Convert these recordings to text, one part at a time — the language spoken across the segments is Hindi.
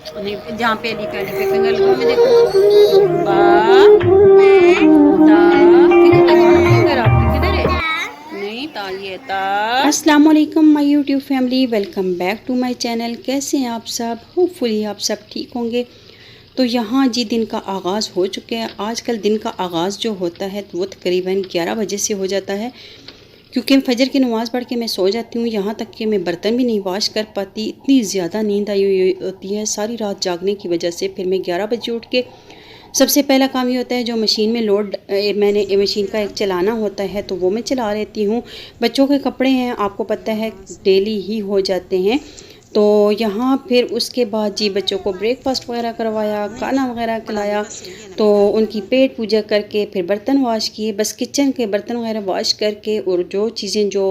नहीं, जहाँ पे लिखा है पे फिंगर लगाओ, मैं देखो। बा दा, फिंगर लगाओ ना, फिंगर आपकी किधर है? नहीं, ता ये ता। अस्सलाम वालेकुम my YouTube family, welcome back to my channel. कैसे हैं आप सब? होपफुली आप सब ठीक होंगे। तो यहाँ जी दिन का आगाज़ हो चुके हैं। आजकल दिन का आगाज़ जो होता है वो तकरीबन 11 बजे से हो जाता है, क्योंकि फजर की नमाज़ पढ़ के मैं सो जाती हूँ। यहाँ तक कि मैं बर्तन भी नहीं वॉश कर पाती, इतनी ज़्यादा नींद आई हुई होती है सारी रात जागने की वजह से। फिर मैं 11 बजे उठ के सबसे पहला काम ये होता है, जो मशीन में मैंने मशीन का एक चलाना होता है तो वो मैं चला लेती हूँ। बच्चों के कपड़े हैं, आपको पता है डेली ही हो जाते हैं। तो यहाँ फिर उसके बाद जी बच्चों को ब्रेकफास्ट वगैरह करवाया, खाना वगैरह खिलाया, तो उनकी पेट पूजा करके फिर बर्तन वॉश किए। बस किचन के बर्तन वगैरह वॉश करके और जो चीज़ें जो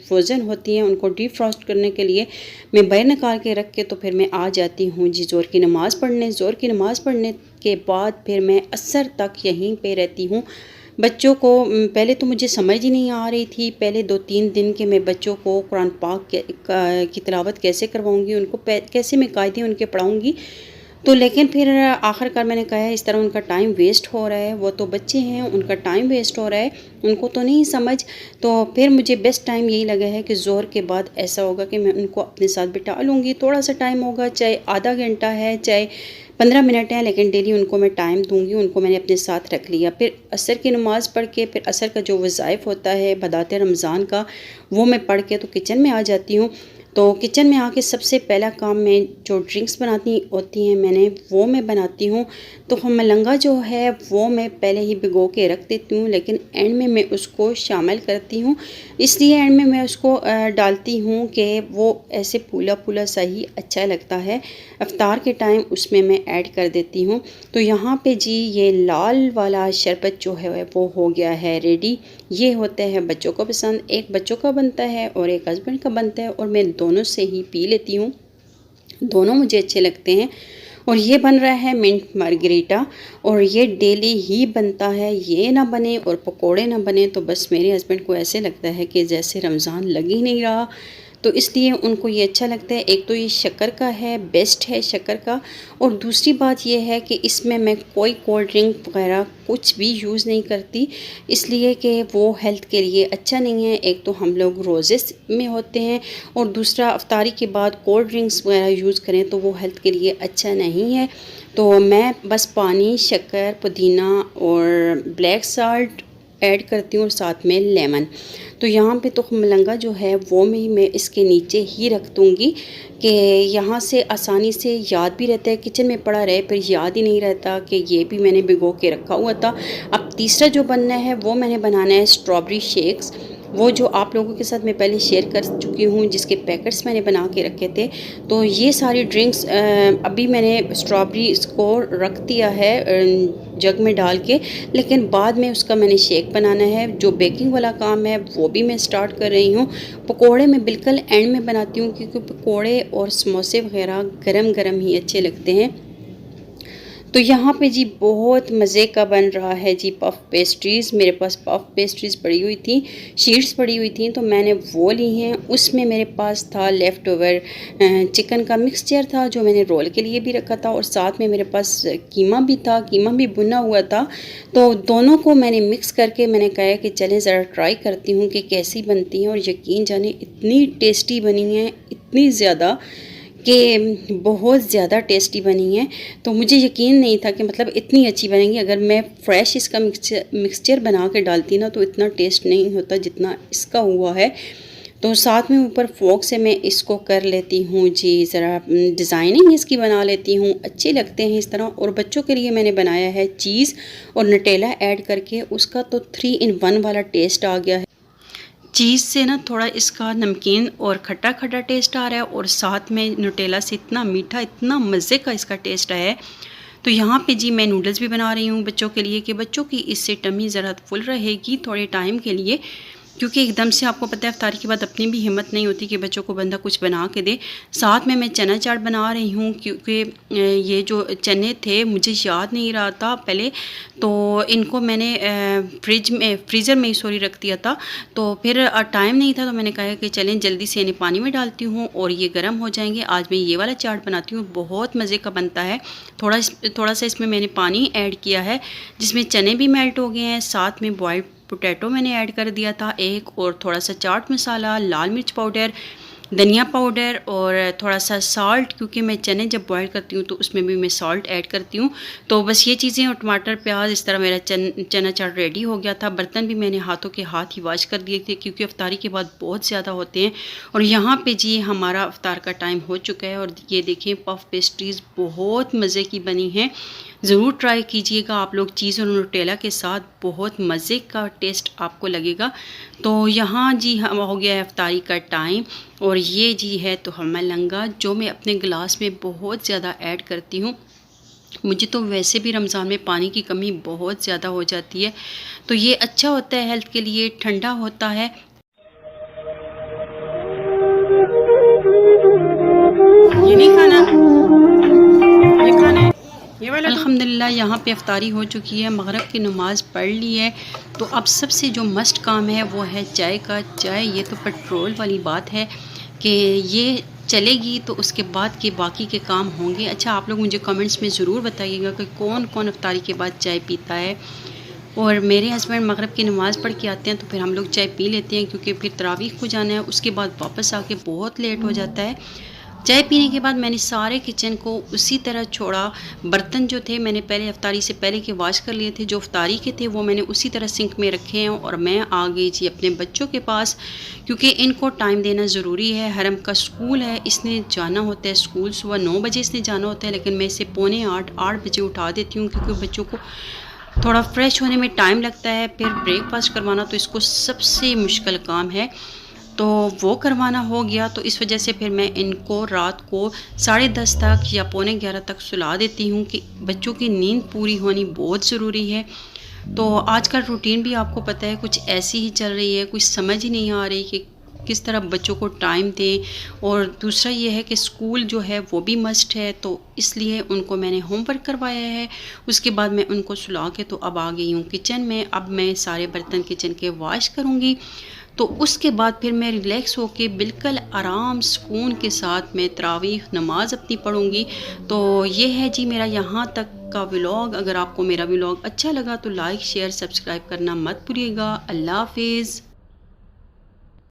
फ्रोज़न होती हैं उनको डीप फ्रॉस्ट करने के लिए मैं बाहर निकाल के रख के तो फिर मैं आ जाती हूँ जी ज़ोर की नमाज़ पढ़ने। ज़ोर की नमाज़ पढ़ने के बाद फिर मैं असर तक यहीं पे रहती हूँ। बच्चों को पहले तो मुझे समझ ही नहीं आ रही थी, पहले 2-3 दिन के मैं बच्चों को कुरान पाक की तिलावत कैसे करवाऊँगी, उनको कैसे मैं कायदे उनके पढ़ाऊँगी। तो लेकिन फिर आखिरकार मैंने कहा है इस तरह उनका टाइम वेस्ट हो रहा है, वो तो बच्चे हैं, उनका टाइम वेस्ट हो रहा है, उनको तो नहीं समझ। तो फिर मुझे बेस्ट टाइम यही लगा है कि ज़ोहर के बाद ऐसा होगा कि मैं उनको अपने साथ बिठा लूँगी। थोड़ा सा टाइम होगा, चाहे आधा घंटा है, चाहे 15 मिनट है, लेकिन डेली उनको मैं टाइम दूँगी। उनको मैंने अपने साथ रख लिया। फिर असर की नमाज़ पढ़ के फिर असर का जो वज़ाइफ होता है बदाते रमज़ान का, वो मैं पढ़ के तो किचन में आ जाती हूँ। तो किचन में आके सबसे पहला काम मैं जो ड्रिंक्स बनाती होती हैं मैंने वो मैं बनाती हूँ। तो मलंगा जो है वो मैं पहले ही भिगो के रख देती हूँ, लेकिन एंड में मैं उसको शामिल करती हूँ। इसलिए एंड में मैं उसको डालती हूँ कि वो ऐसे फूला फूला सा ही अच्छा लगता है। अफ्तार के टाइम उसमें मैं ऐड कर देती हूँ। तो यहाँ पे जी ये लाल वाला शरबत जो है वो हो गया है रेडी। ये होता है बच्चों को पसंद, एक बच्चों का बनता है और एक हस्बैंड का बनता है, और मैं दोनों से ही पी लेती हूँ। दोनों मुझे अच्छे लगते हैं। और ये बन रहा है मिंट मार्गरीटा, और ये डेली ही बनता है। ये ना बने और पकोड़े ना बने तो बस मेरे हस्बैंड को ऐसे लगता है कि जैसे रमज़ान लग ही नहीं रहा। तो इसलिए उनको ये अच्छा लगता है। एक तो ये शक्कर का है, बेस्ट है शक्कर का, और दूसरी बात ये है कि इसमें मैं कोई कोल्ड ड्रिंक वगैरह कुछ भी यूज़ नहीं करती, इसलिए कि वो हेल्थ के लिए अच्छा नहीं है। एक तो हम लोग रोज़े में होते हैं, और दूसरा अफ्तारी के बाद कोल्ड ड्रिंक्स वगैरह यूज़ करें तो वो हेल्थ के लिए अच्छा नहीं है। तो मैं बस पानी, शक्कर, पुदीना और ब्लैक साल्ट ऐड करती हूँ, और साथ में लेमन। तो यहाँ पे तो मलंगा जो है वो मैं इसके नीचे ही रख दूँगी कि यहाँ से आसानी से याद भी रहता है, किचन में पड़ा रहे फिर याद ही नहीं रहता कि ये भी मैंने भिगो के रखा हुआ था। अब तीसरा जो बनना है वो मैंने बनाना है स्ट्रॉबेरी शेक्स, वो जो आप लोगों के साथ मैं पहले शेयर कर चुकी हूँ, जिसके पैकेट्स मैंने बना के रखे थे। तो ये सारी ड्रिंक्स अभी मैंने स्ट्रॉबेरी इसको रख दिया है जग में डाल के, लेकिन बाद में उसका मैंने शेक बनाना है। जो बेकिंग वाला काम है वो भी मैं स्टार्ट कर रही हूँ। पकोड़े मैं बिल्कुल एंड में बनाती हूँ, क्योंकि पकोड़े और समोसे वगैरह गरम गरम ही अच्छे लगते हैं। तो यहाँ पे जी बहुत मज़े का बन रहा है जी पफ़ पेस्ट्रीज़। मेरे पास पफ़ पेस्ट्रीज़ पड़ी हुई थी, शीट्स पड़ी हुई थी, तो मैंने वो ली हैं। उसमें मेरे पास था लेफ़्ट ओवर चिकन का मिक्सचर था जो मैंने रोल के लिए भी रखा था, और साथ में मेरे पास कीमा भी था, कीमा भी भुना हुआ था। तो दोनों को मैंने मिक्स करके मैंने कहा कि चलें ज़रा ट्राई करती हूँ कि कैसी बनती हैं, और यकीन जाने इतनी टेस्टी बनी हैं, इतनी ज़्यादा कि बहुत ज़्यादा टेस्टी बनी है। तो मुझे यकीन नहीं था कि मतलब इतनी अच्छी बनेंगी। अगर मैं फ़्रेश इसका मिक्सचर बना के डालती ना तो इतना टेस्ट नहीं होता जितना इसका हुआ है। तो साथ में ऊपर फोक से मैं इसको कर लेती हूँ जी, ज़रा डिज़ाइनिंग इसकी बना लेती हूँ, अच्छे लगते हैं इस तरह। और बच्चों के लिए मैंने बनाया है चीज़ और नटेला ऐड करके, उसका तो 3 in 1 वाला टेस्ट आ गया है। चीज़ से ना थोड़ा इसका नमकीन और खट्टा खट्टा टेस्ट आ रहा है, और साथ में न्यूटेला से इतना मीठा, इतना मज़े का इसका टेस्ट आया है। तो यहाँ पे जी मैं नूडल्स भी बना रही हूँ बच्चों के लिए, कि बच्चों की इससे टमी ज़रा फुल रहेगी थोड़े टाइम के लिए। क्योंकि एकदम से आपको पता है इफ्तारी के बाद अपनी भी हिम्मत नहीं होती कि बच्चों को बंदा कुछ बना के दे। साथ में मैं चना चाट बना रही हूँ, क्योंकि ये जो चने थे मुझे याद नहीं रहा था पहले, तो इनको मैंने फ्रीज़र में ही रख दिया था। तो फिर टाइम नहीं था, तो मैंने कहा कि चलें जल्दी से इन्हें पानी में डालती हूँ और ये गर्म हो जाएंगे। आज मैं ये वाला चाट बनाती हूँ, बहुत मज़े का बनता है। थोड़ा सा इसमें मैंने पानी ऐड किया है जिसमें चने भी मेल्ट हो गए हैं, साथ में बॉइल्ड पोटैटो मैंने ऐड कर दिया था एक, और थोड़ा सा चाट मसाला, लाल मिर्च पाउडर, धनिया पाउडर और थोड़ा सा सॉल्ट, क्योंकि मैं चने जब बॉईल करती हूँ तो उसमें भी मैं सॉल्ट ऐड करती हूँ। तो बस ये चीज़ें और टमाटर प्याज, इस तरह मेरा चना चाट रेडी हो गया था। बर्तन भी मैंने हाथों के हाथ ही वॉश कर दिए थे, क्योंकि इफ्तारी के बाद बहुत ज़्यादा होते हैं। और यहाँ पे जी हमारा इफ्तार का टाइम हो चुका है, और ये देखें पफ पेस्ट्रीज़ बहुत मज़े की बनी हैं। ज़रूर ट्राई कीजिएगा आप लोग, चीज़ और न्यूटेला के साथ बहुत मज़े का टेस्ट आपको लगेगा। तो यहाँ जी हम हो गया है इफ्तारी का टाइम, और ये जी है तो हमें लंगा, जो मैं अपने गिलास में बहुत ज़्यादा ऐड करती हूँ। मुझे तो वैसे भी रमज़ान में पानी की कमी बहुत ज़्यादा हो जाती है, तो ये अच्छा होता है हेल्थ के लिए, ठंडा होता है। ये नहीं खाना, ये खाना है ये वाला। अल्हम्दुलिल्लाह यहाँ पे इफ्तारी हो चुकी है, मगरिब की नमाज़ पढ़ ली है। तो अब सबसे जो मस्ट काम है वो है चाय का। चाय ये तो पेट्रोल वाली बात है कि ये चलेगी तो उसके बाद के बाकी के काम होंगे। अच्छा, आप लोग मुझे कमेंट्स में ज़रूर बताइएगा कि कौन कौन इफ्तारी के बाद चाय पीता है। और मेरे हस्बैंड मगरिब की नमाज़ पढ़ के आते हैं तो फिर हम लोग चाय पी लेते हैं, क्योंकि फिर तरावीह को जाना है, उसके बाद वापस आके बहुत लेट हो जाता है। चाय पीने के बाद मैंने सारे किचन को उसी तरह छोड़ा। बर्तन जो थे मैंने पहले इफ्तारी से पहले के वॉश कर लिए थे, जो इफ्तारी के थे वो मैंने उसी तरह सिंक में रखे हैं। और मैं आ गई जी अपने बच्चों के पास, क्योंकि इनको टाइम देना ज़रूरी है। हरम का स्कूल है, इसने जाना होता है स्कूल, सुबह 9 बजे इसने जाना होता है, लेकिन मैं इसे 7:45 बजे उठा देती हूँ, क्योंकि बच्चों को थोड़ा फ्रेश होने में टाइम लगता है। फिर ब्रेकफास्ट करवाना तो इसको सबसे मुश्किल काम है, तो वो करवाना हो गया। तो इस वजह से फिर मैं इनको रात को 10:30 तक या 11:45 तक सुला देती हूँ, कि बच्चों की नींद पूरी होनी बहुत ज़रूरी है। तो आजकल रूटीन भी आपको पता है कुछ ऐसी ही चल रही है, कुछ समझ ही नहीं आ रही कि किस तरह बच्चों को टाइम दें। और दूसरा ये है कि स्कूल जो है वो भी मस्ट है, तो इसलिए उनको मैंने होमवर्क करवाया है। उसके बाद मैं उनको सुला के तो अब आ गई हूँ किचन में। अब मैं सारे बर्तन किचन के वॉश करूँगी, तो उसके बाद फिर मैं रिलैक्स होके बिल्कुल आराम सुकून के साथ मैं तरावीह नमाज अपनी पढ़ूँगी। तो ये है जी मेरा यहाँ तक का व्लॉग। अगर आपको मेरा व्लॉग अच्छा लगा तो लाइक शेयर सब्सक्राइब करना मत भूलिएगा। अल्लाह हाफिज़।